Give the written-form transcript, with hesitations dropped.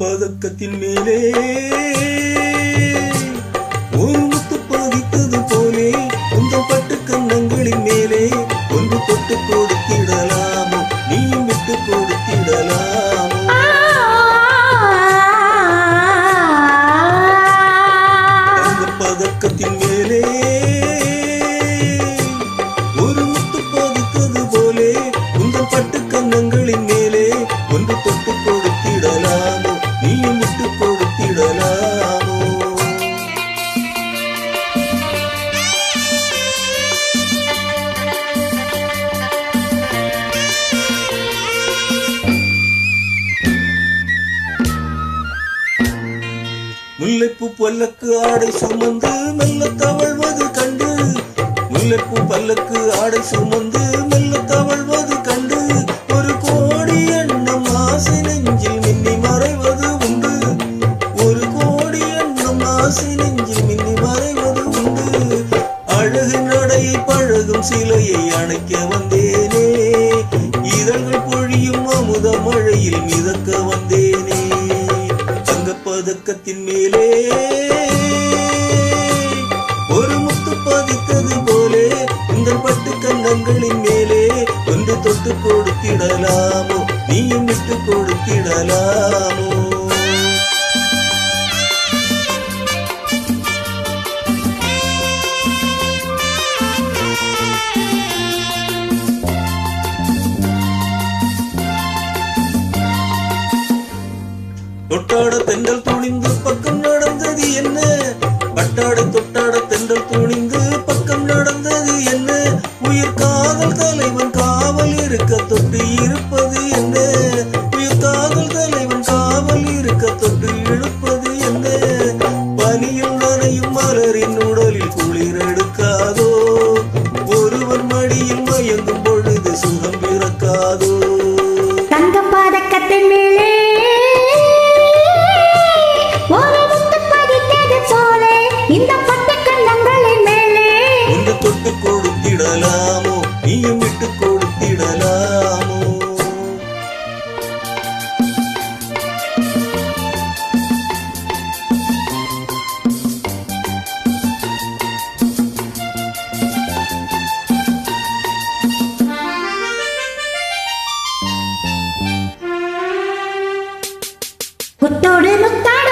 பதக்கத்தின் மேலே ஒரு முத்து பதித்தது போலே உங்கள் பட்டு கன்னங்களின் மேலே ஒன்று தொட்டு கொடுத்திடலாமோ நீயும் விட்டு கொடுத்திடலாமோ அந்த பதக்கத்தின் மேலே ஒரு முத்து பதித்தது போலே உங்கள் பட்டு கன்னங்களின் மேலே ஒன்று தொட்டு கொடுத்திடலாமோ நீயும் விட்டு கொடுத்திடலாமோ முல்லைப்பூ பல்லக்கு ஆடை சுமந்து மெல்ல தவழ்வது கண்டு முல்லைப்பூ பல்லக்கு ஆடை சுமந்து மெல்ல தவழ்வது கண்டு ஒரு கோடி எண்ணம் ஆசை நெஞ்சில் மின்னி மறைவது உண்டு ஒரு கோடி எண்ணம் ஆசை நெஞ்சில் மின்னி மறைவது உண்டு அழகு நடையை பழகும் சிலையை அணைக்க வந்தேனே இதழ்கள் பொழியும் அமுத மழையில் மிதக்க வந்தேனே பதக்கத்தின் மேலே ஒரு முத்து பதித்தது போலே உங்கள் பட்டு கன்னங்களின் மேலே ஒன்று தொட்டு கொடுத்திடலாமோ நீயும் விட்டு கொடுத்திடலாமோ தொட்டாட தென்றல் துணிந்து பக்கம் நடந்தது என்ன பட்டாட தொட்டாட தென்றல் துணிந்து பக்கம் நடந்தது என்ன உயிர் காதல் தலைவன் காவல் இருக்க தொட்டு இருப்பது என்ன உயிர் காதல் தலைவன் காவல் இருக்க தொட்டு இழுப்பது என்ன பனியில் நனையும் மலரின் உடலில் குளிர் எடுக்காதோ ஒருவர் மடியில் மயங்கும் பொழுது சுகம் பிறக்காதோ தங்க பதக்கத்தின் மேலே இந்த பட்டு கன்னங்களின் மேலே ஒன்று தொட்டு கொடுத்திடலாமோ நீயும் விட்டு கொடுத்திடலாமோ முத்தோடு முத்தாட